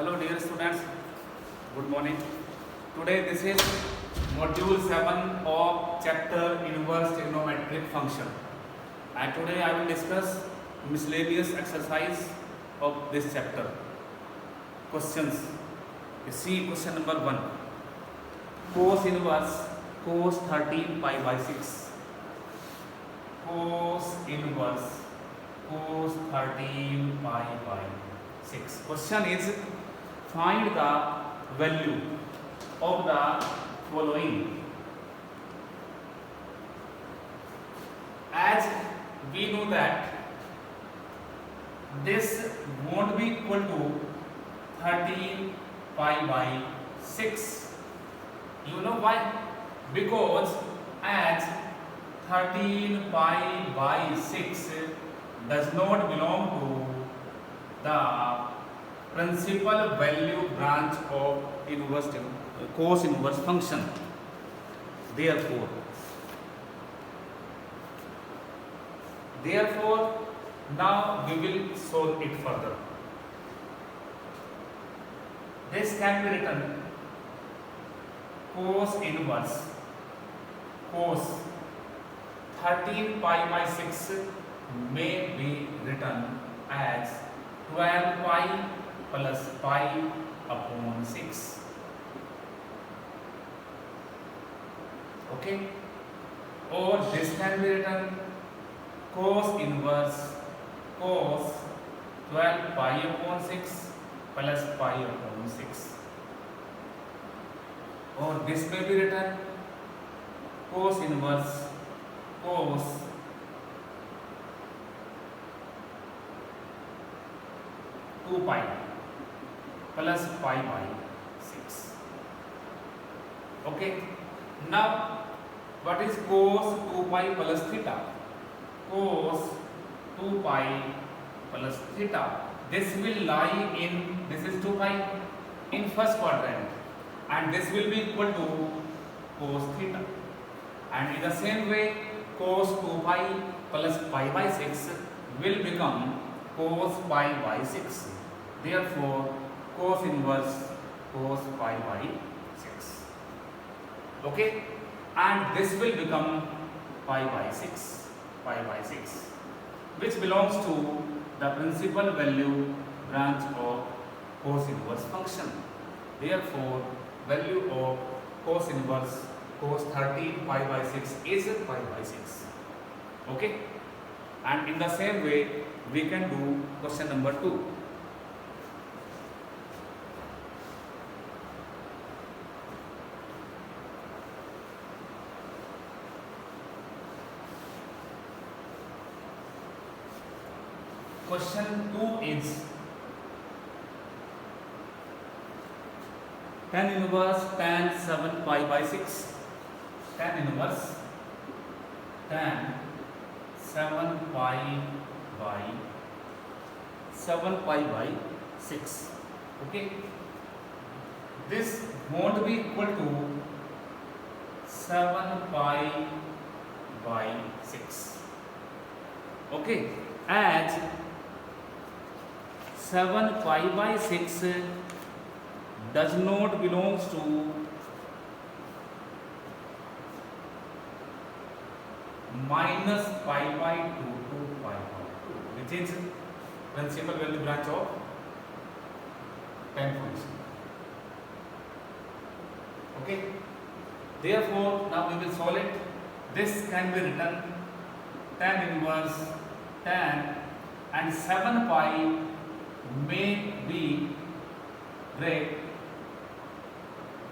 Hello dear students, good morning. Today this is module 7 of chapter inverse trigonometric function. And today I will discuss miscellaneous exercise of this chapter. Questions. You see question number 1. Cos inverse cos 13 pi by 6. Cos inverse cos 13 pi by 6. Question is find the value of the following. As we know that this won't be equal to 13 pi by 6. You know why? Because as 13 pi by 6 does not belong to the principal value branch of cos inverse function. Therefore, now we will solve it further. This can be written cos inverse cos 13 pi by 6 may be written as 12 pi plus pi upon 6. Okay? Or this can be written cos inverse cos 12 pi upon 6 plus pi upon 6. Or this may be written cos inverse cos 2 pi plus pi by 6. Okay. Now what is cos 2 pi plus theta? Cos 2 pi plus theta. This will lie in, this is 2 pi in first quadrant, and this will be equal to cos theta. And in the same way, cos 2 pi plus pi by 6 will become cos pi by 6. Therefore, cos inverse cos pi by 6. Okay? And this will become pi by 6. Pi by 6. Which belongs to the principal value branch of cos inverse function. Therefore, value of cos inverse cos 13 pi by 6 is pi by 6. Okay? And in the same way, we can do question number 2. Question 2 is tan inverse tan 7 pi by 6. Tan inverse tan 7 pi by 7 pi by 6. Okay. This won't be equal to 7 pi by 6. Okay. As 7 pi by 6 does not belongs to minus pi by 2 to pi by 2, which is principal value branch of tan function. Okay. Therefore, now we will solve it. This can be written tan inverse tan and 7 pi may be break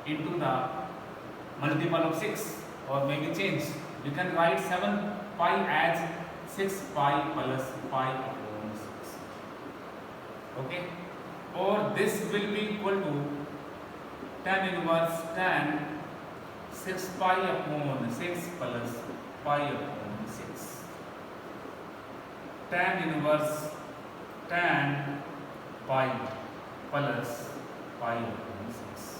into the multiple of 6 or may be changed. You can write 7 pi as 6 pi plus pi upon 6. Okay. Or this will be equal to tan inverse tan 6 pi upon 6 plus pi upon 6. Tan inverse tan pi plus pi upon 6.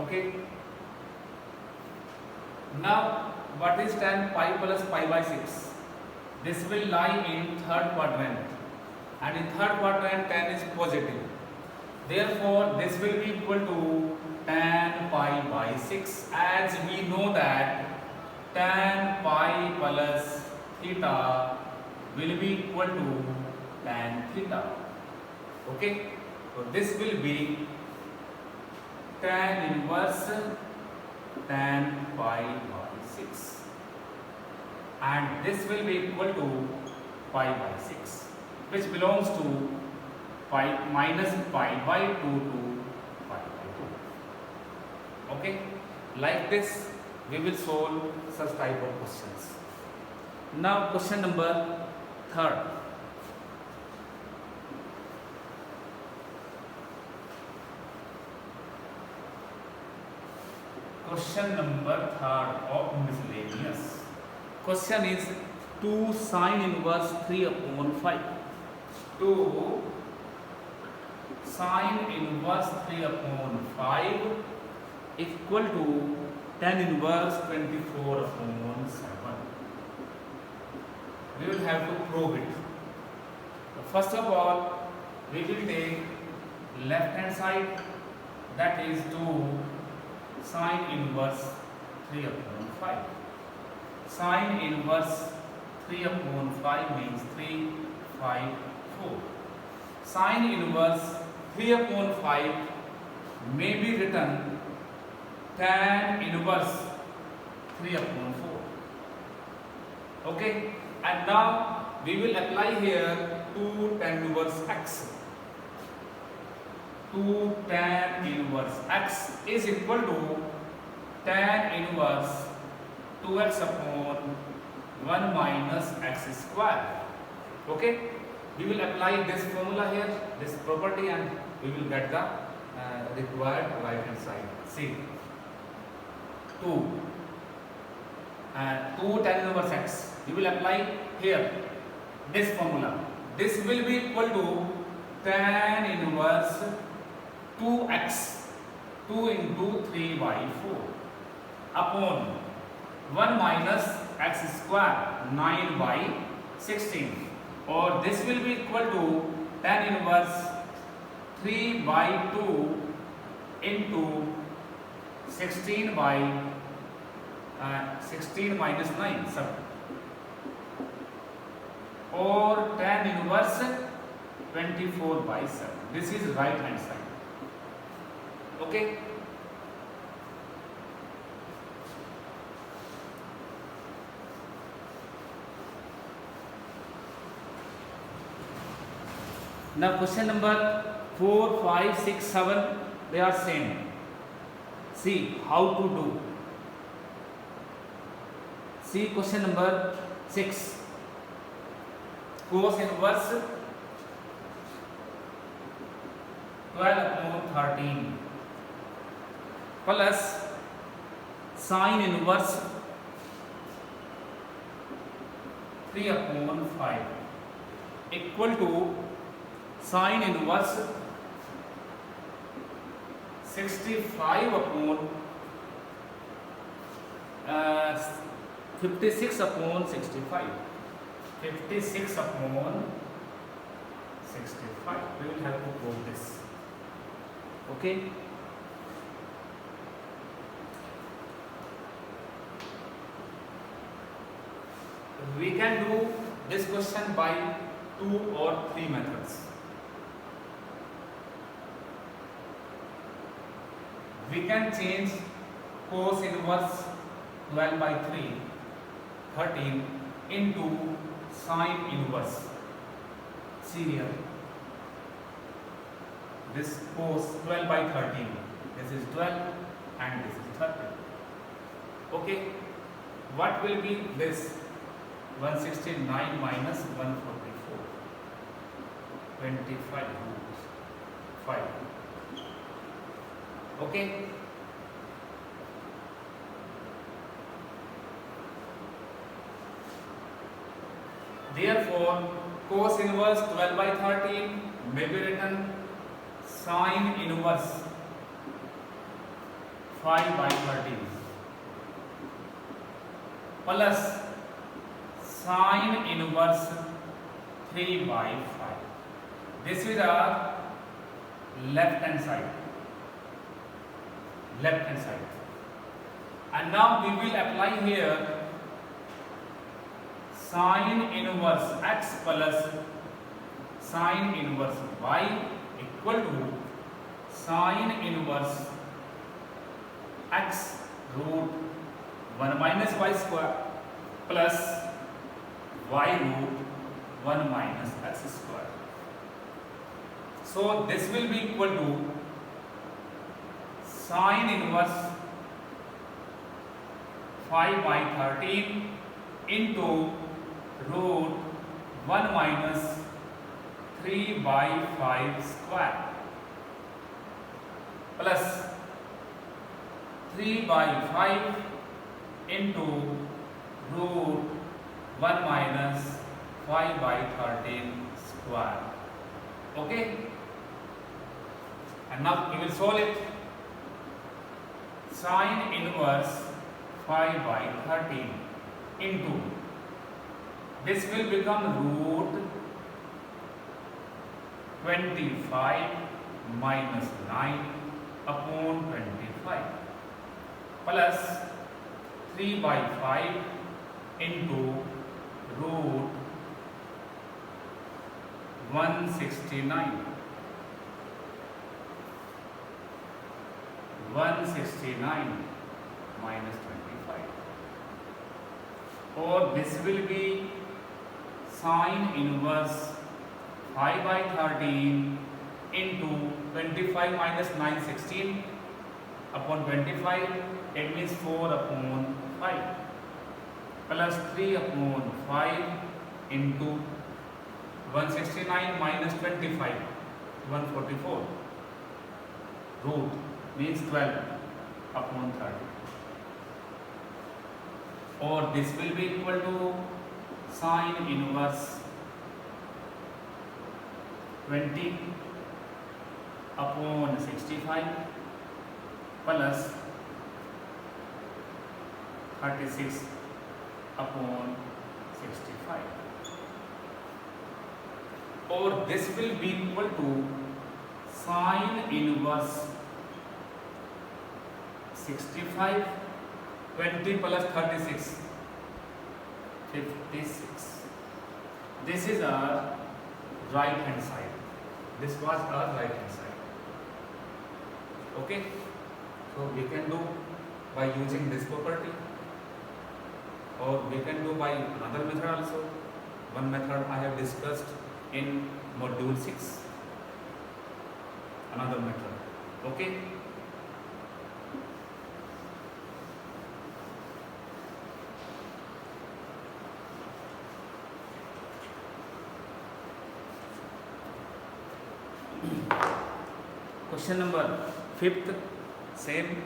Okay. Now, what is tan pi plus pi by 6? This will lie in third quadrant. and in third quadrant tan is positive. Therefore, this will be equal to tan pi by 6, as we know that tan pi plus theta will be equal to tan theta. Okay, so this will be tan inverse tan pi by 6, and this will be equal to pi by 6, which belongs to pi minus pi by 2 to pi by 2. Okay, like this we will solve such type of questions. Now question number 3. Question number 3 of miscellaneous. Question is 2 sin inverse 3 upon 5. 2 sin inverse 3 upon 5 equal to tan inverse 24 upon 7. We will have to prove it. First of all, we will take left hand side, that is 2 sin inverse 3 upon 5. Sin inverse 3 upon 5 means 3, 5, 4. Sin inverse 3 upon 5 may be written tan inverse 3 upon 4. Okay, and now we will apply here 2 tan inverse x. 2 tan inverse x is equal to tan inverse 2x upon 1 minus x square. Okay, we will apply this formula here, this property, and we will get the required right hand side. See, 2 tan inverse x, we will apply here this formula. This will be equal to tan inverse 2x, 2 into 3 by 4 upon 1 minus x square, 9 by 16, or this will be equal to tan inverse 3 by 2 into 16 by 16 minus 9, or tan inverse 24 by 7. This is right hand side. Okay, now question number 4, 5, 6, 7, they are same. See how to do. See question number 6. Cos inverse 12 upon 13 plus sin inverse 3 upon 5 equal to sin inverse 65 upon 56 upon 65. 56 upon 65. We will have to prove this. Okay. We can do this question by 2 or 3 methods. We can change cos inverse 12 by 3, 13 into sin inverse. See here, this cos 12 by 13, this is 12 and this is 13. Okay, what will be this? 169 minus 144, 25 5. Okay, therefore cos inverse 12 by 13 may be written sin inverse 5 by 13 plus sin inverse 3 by 5. This is our left hand side. Left hand side. And now we will apply here sine inverse x plus sine inverse y equal to sine inverse x root 1 minus y square plus y root 1 minus x square. So this will be equal to sine inverse 5 by 13 into root 1 minus 3 by 5 square plus 3 by 5 into root 1 minus 5 by 13 square. Okay? And now we will solve it. Sine inverse 5 by 13 into, this will become root 25 minus 9 upon 25 plus 3 by 5 into root 169 minus 25, or this will be sine inverse 5 by 13 into 25 minus 9 16 upon 25, it means 4 upon 5 plus 3 upon 5 into 169 minus 25 144, root means 12 upon 30, or this will be equal to sine inverse 20 upon 65 plus 36 upon 65, or this will be equal to sine inverse 65 20 plus 36 56. This is our right hand side. This was our right hand side. Okay, so we can do by using this property, or we can do by another method also. One method I have discussed in module 6, another method. Okay, question number 5th same,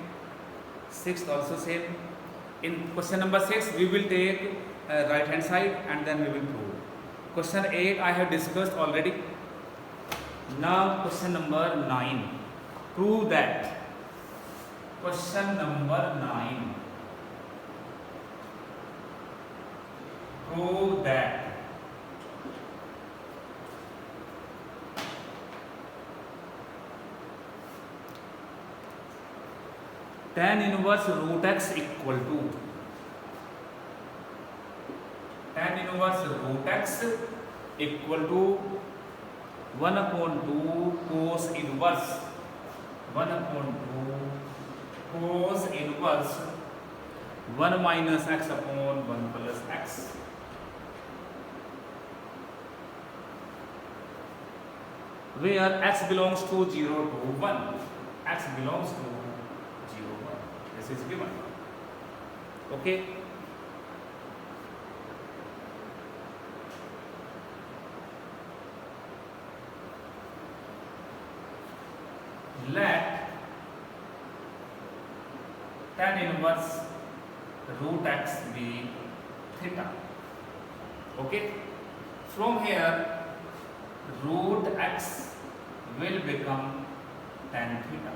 6th also same. In question number 6 we will take right hand side and then we will prove. Question 8 I have discussed already. Now question number 9, prove that. Question number 9, prove that tan inverse root x equal to, tan inverse root x equal to 1 upon 2 cos inverse 1 upon 2 cos inverse 1 minus x upon 1 plus x, where x belongs to 0 to 1. X belongs to 0 1. This is given. Okay. Let tan inverse root x be theta. Okay. From here root x will become tan theta.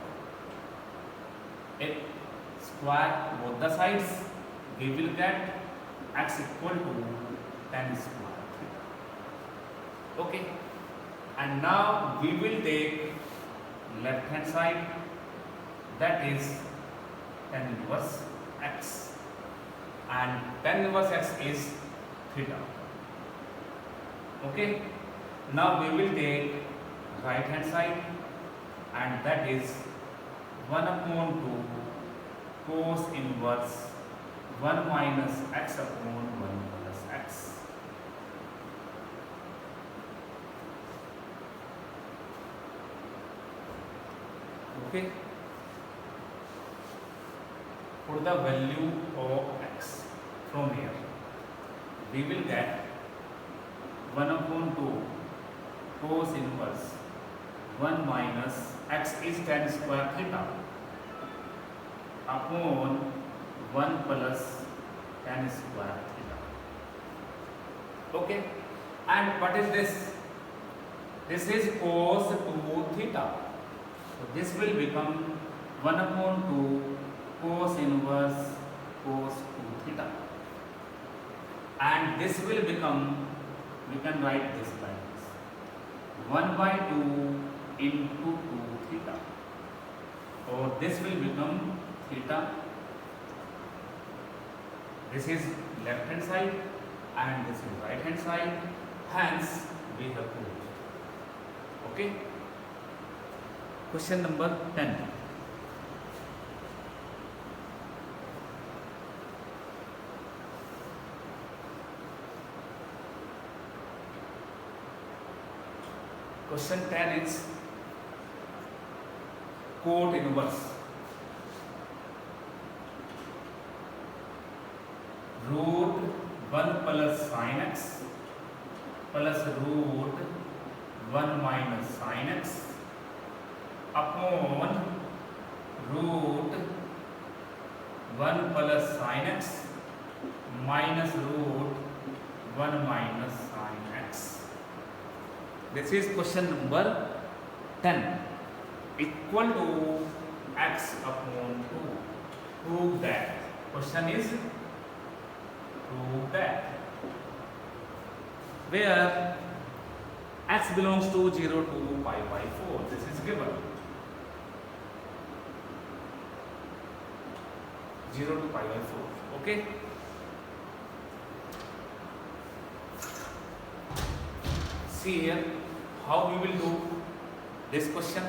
If square both the sides, we will get x equal to tan square theta. Okay. And now we will take left hand side, that is tan inverse x, and tan inverse x is theta. Okay, now we will take right hand side, and that is 1/2 cos inverse 1 minus x upon 1 plus x. Okay, put the value of x from here. We will get 1/2 cos inverse 1 minus x is tan square theta upon 1 plus tan square theta. Okay, and what is this? This is cos 2 theta. So this will become 1/2 cos inverse cos 2 theta, and this will become, we can write this like this, 1/2 into 2 theta, or this will become theta. This is left hand side and this is right hand side, hence we have proved. Okay, question number 10. Question 10 is cot inverse root 1 plus sin x plus root 1 minus sin x upon root 1 plus sin x minus root 1 minus sin x. This is question number 10. Equal to x upon 2. Prove that. Question is prove that. Where x belongs to 0 to pi by 4. This is given. 0 to pi by 4. Okay. See here how we will do this question.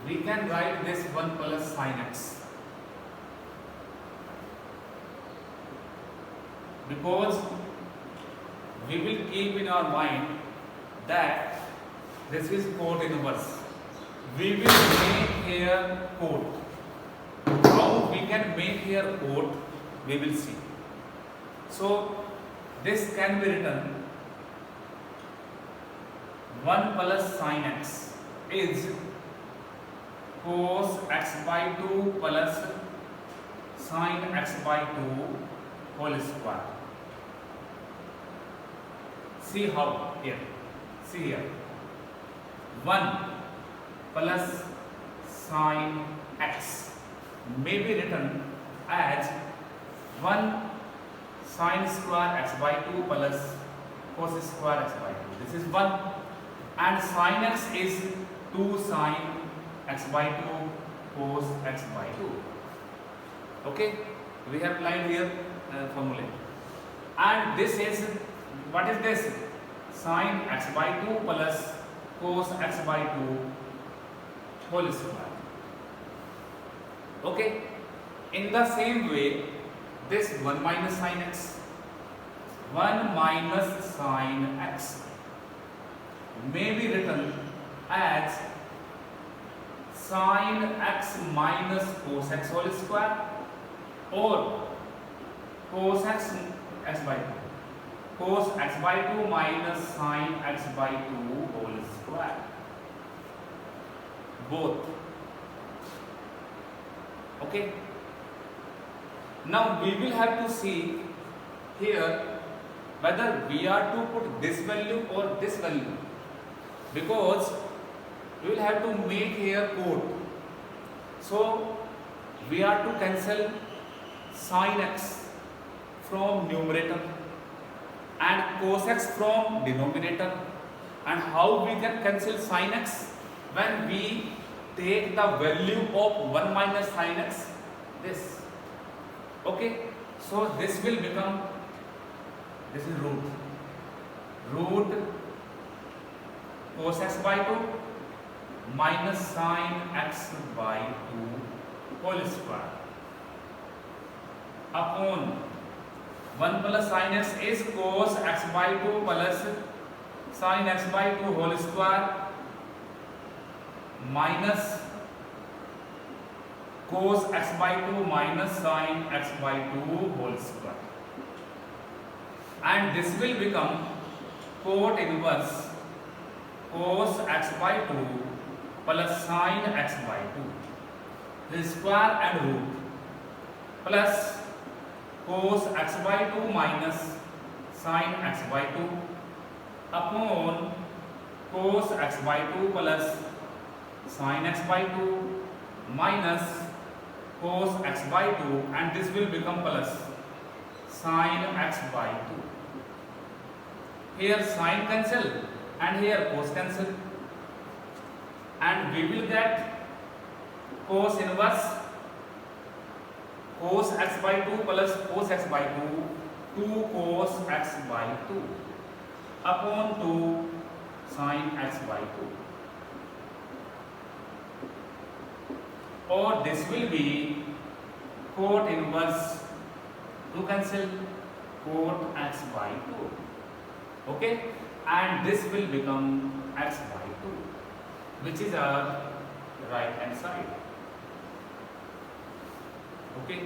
We can write this 1 plus sin x, because we will keep in our mind that this is cot inverse. We will make here cot. How we can make here cot, we will see. So this can be written 1 plus sin x is cos x by 2 plus sin x by 2 whole square. See how here. See here. 1 plus sin x may be written as 1 sin square x by 2 plus cos square x by 2. This is 1. And sin x is 2 sin x by 2 cos x by 2. Okay, we have applied here formula. And this is, what is this? Sin x by 2 plus cos x by 2 whole square. Okay, in the same way, this 1 minus sin x, 1 minus sin x may be written as sin x minus cos x whole square, or cos x by 2, cos x by 2 minus sin x by 2 whole square, both. Okay, now we will have to see here whether we are to put this value or this value, because we will have to make here cot. So we are to cancel sin x from numerator and cos x from denominator, And how we can cancel sin x? When we take the value of 1 minus sin x, this. Okay, so this will become, this is root cos x by 2 minus sin x by 2 whole square upon 1 plus sin x is cos x by 2 plus sin x by 2 whole square minus cos x by 2 minus sin x by 2 whole square, and this will become cot inverse cos x by 2 plus sin x by 2 the square and root plus cos x by 2 minus sin x by 2 upon cos x by 2 plus sin x by 2 minus cos x by 2, and this will become plus sin x by 2. Here sin cancel and here cos cancel, and we will get cos inverse cos x by 2 plus cos x by 2 2 cos x by 2 upon 2 sin x by 2, or this will be cot inverse 2 cancel cot x by 2. Okay, and this will become x by 2, which is our right hand side. Okay,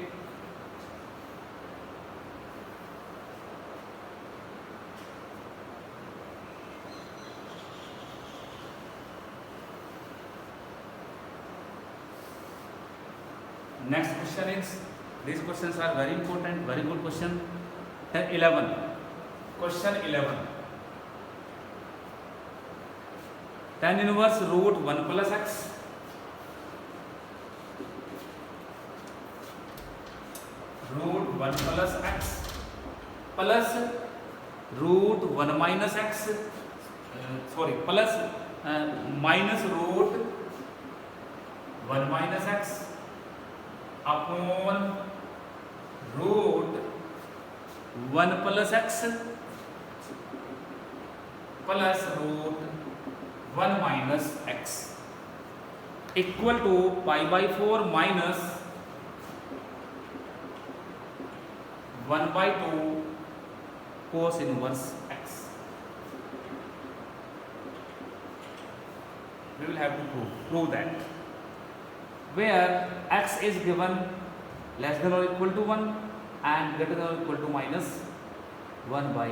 next question is, these questions are very important, very good question. 11, question 11, tan inverse root 1 plus x root 1 plus x plus root 1 minus x plus minus root 1 minus x upon root 1 plus x plus root 1 minus x equal to pi by 4 minus 1 by 2 cos inverse x. We will have to prove that, where x is given less than or equal to 1 and greater than or equal to minus 1 by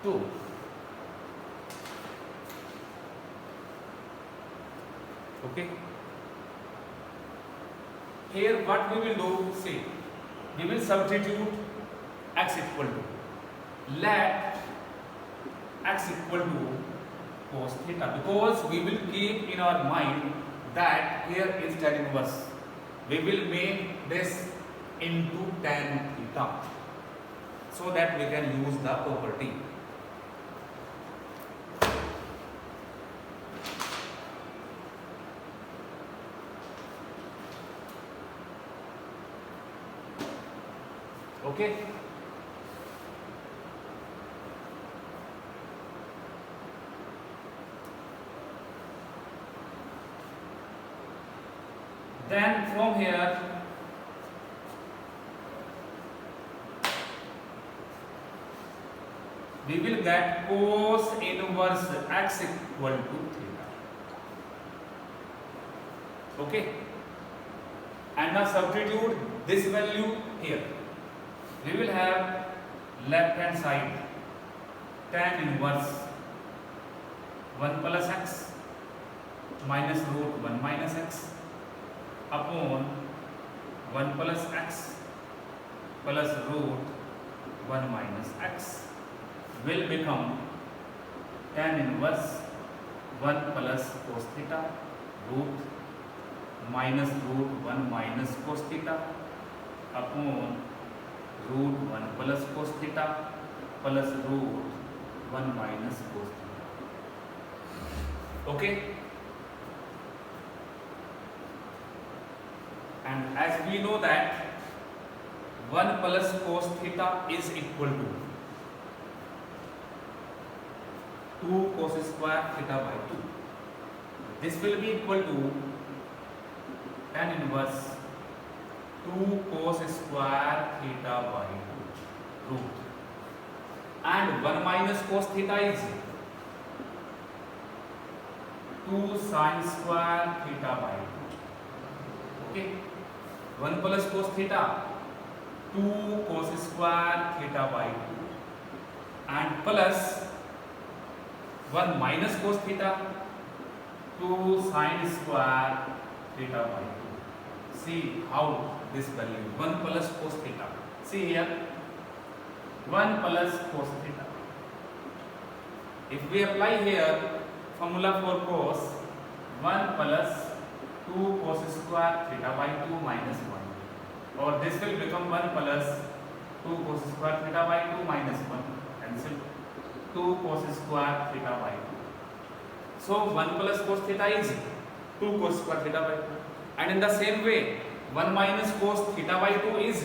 2. Okay, here what we will do, see, we will substitute x equal to, let x equal to cos theta, because we will keep in our mind that here is tan inverse. We will make this into tan theta so that we can use the property. Okay, then from here we will get cos inverse x equal to theta. Okay, and now substitute this value here. We will have left hand side tan inverse 1 plus x minus root 1 minus x upon 1 plus x plus root 1 minus x will become tan inverse 1 plus cos theta root minus root 1 minus cos theta upon root 1 plus cos theta plus root 1 minus cos theta. Okay, and as we know that 1 plus cos theta is equal to 2 cos square theta by 2. This will be equal to tan inverse 2 cos square theta by 2 root, and 1 minus cos theta is 2 sin square theta by 2. Okay, 1 plus cos theta 2 cos square theta by 2, and plus 1 minus cos theta 2 sin square theta by 2. See how this value 1 plus cos theta. See here 1 plus cos theta. If we apply here formula for cos, 1 plus 2 cos square theta by 2 minus 1, or this will become 1 plus 2 cos square theta by 2 minus 1, cancel 2 cos square theta by 2. So 1 plus cos theta is 2 cos square theta by 2, and in the same way 1 minus cos theta by 2 is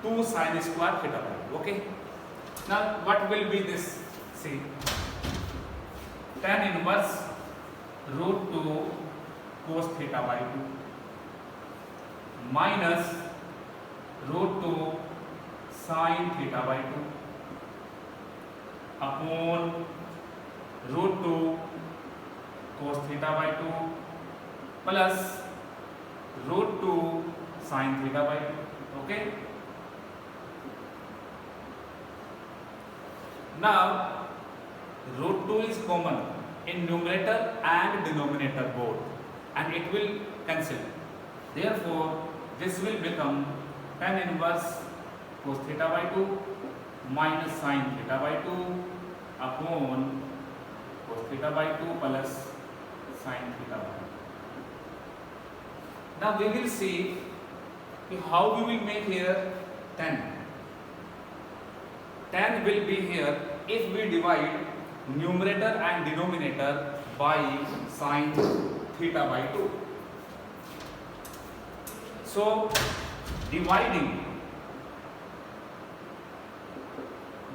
2 sin square theta by 2. Okay, now what will be this? See, tan inverse root 2 cos theta by 2 minus root 2 sin theta by 2 upon root 2 cos theta by 2 plus root 2 sin theta by 2. Okay, now root 2 is common in numerator and denominator both, and it will cancel. Therefore this will become tan inverse cos theta by 2 minus sin theta by 2 upon cos theta by 2 plus sin theta by 2. Now we will see how we will make here tan. Tan will be here if we divide numerator and denominator by sin theta by 2. So dividing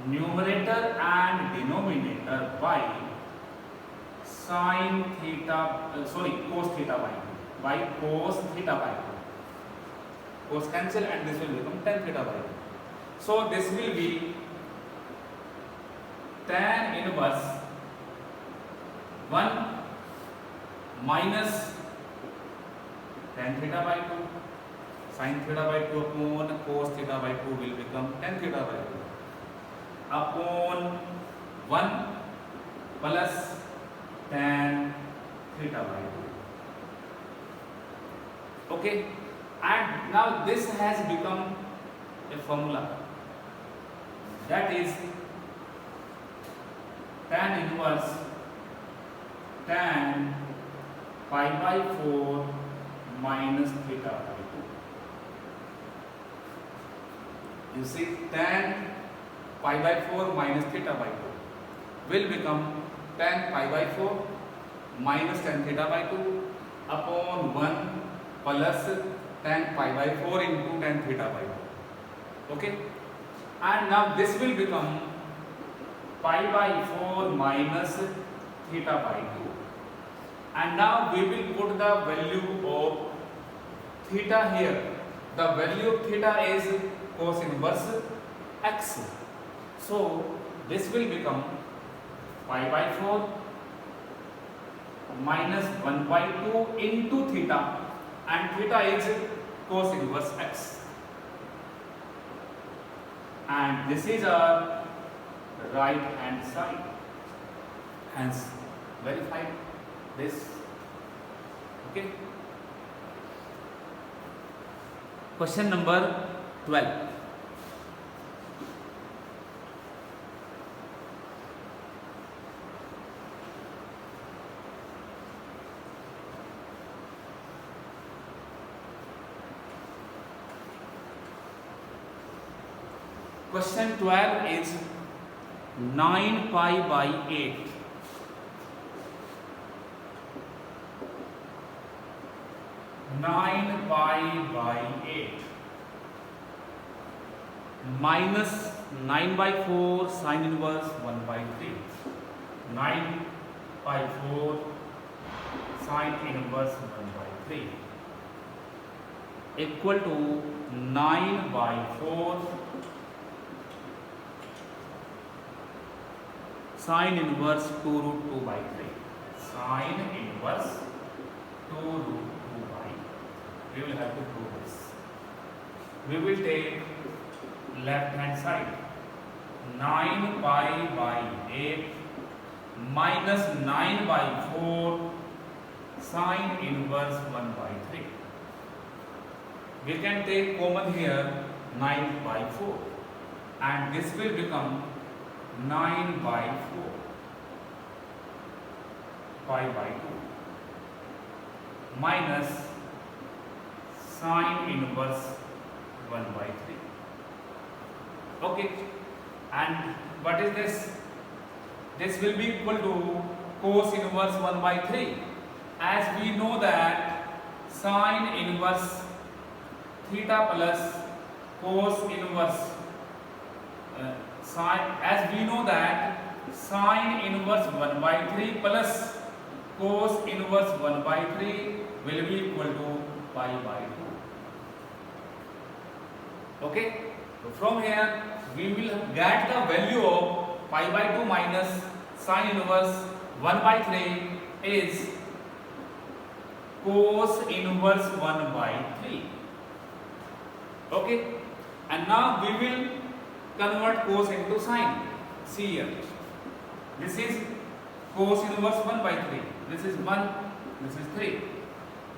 numerator and denominator by sin theta, cos theta by 2, by cos theta by 2. Cos cancel and this will become tan theta by 2. So this will be tan inverse 1 minus tan theta by 2 sin theta by 2 upon cos theta by 2 will become tan theta by 2 upon 1 plus tan theta by 2. Okay, and now this has become a formula, that is tan inverse tan pi by 4 minus theta by 2. You see tan pi by 4 minus theta by 2 will become tan pi by 4 minus tan theta by 2 upon 1 plus tan pi by 4 into tan theta by 2. Okay, and now this will become pi by 4 minus theta by 2, and now we will put the value of theta here. The value of theta is cos inverse x, so this will become pi by 4 minus 1 by 2 into theta, and theta is cos inverse x, and this is our right hand side. Hence verify this. Okay, question number 12. Question 12 is 9 pi by 8 9 pi by 8 minus 9 by 4 sin inverse 1 by 3. 9 by 4 sin inverse 1 by 3 equal to 9 by 4 sin inverse 2 root 2 by 3. Sin inverse 2 root 2 by. We will have to prove this. We will take left hand side. 9 pi by 8 minus 9 by 4 sin inverse 1 by 3. We can take common here 9 by 4 and this will become 9 by 4 pi by 2 minus sin inverse 1 by 3. Okay, and what is this? This will be equal to cos inverse 1 by 3, as we know that sin inverse theta plus cos inverse as we know that sin inverse 1 by 3 plus cos inverse 1 by 3 will be equal to pi by 2. Okay, so from here we will get the value of pi by 2 minus sin inverse 1 by 3 is cos inverse 1 by 3. Okay, and now we will convert cos into sin. See here, this is cos inverse 1 by 3, this is 1, this is 3.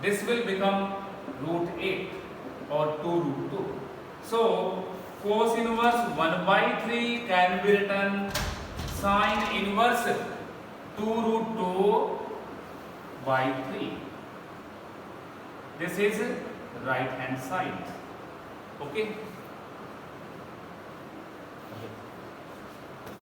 This will become root 8 or 2 root 2. So cos inverse 1 by 3 can be written sin inverse 2 root 2 by 3. This is right hand side. Okay.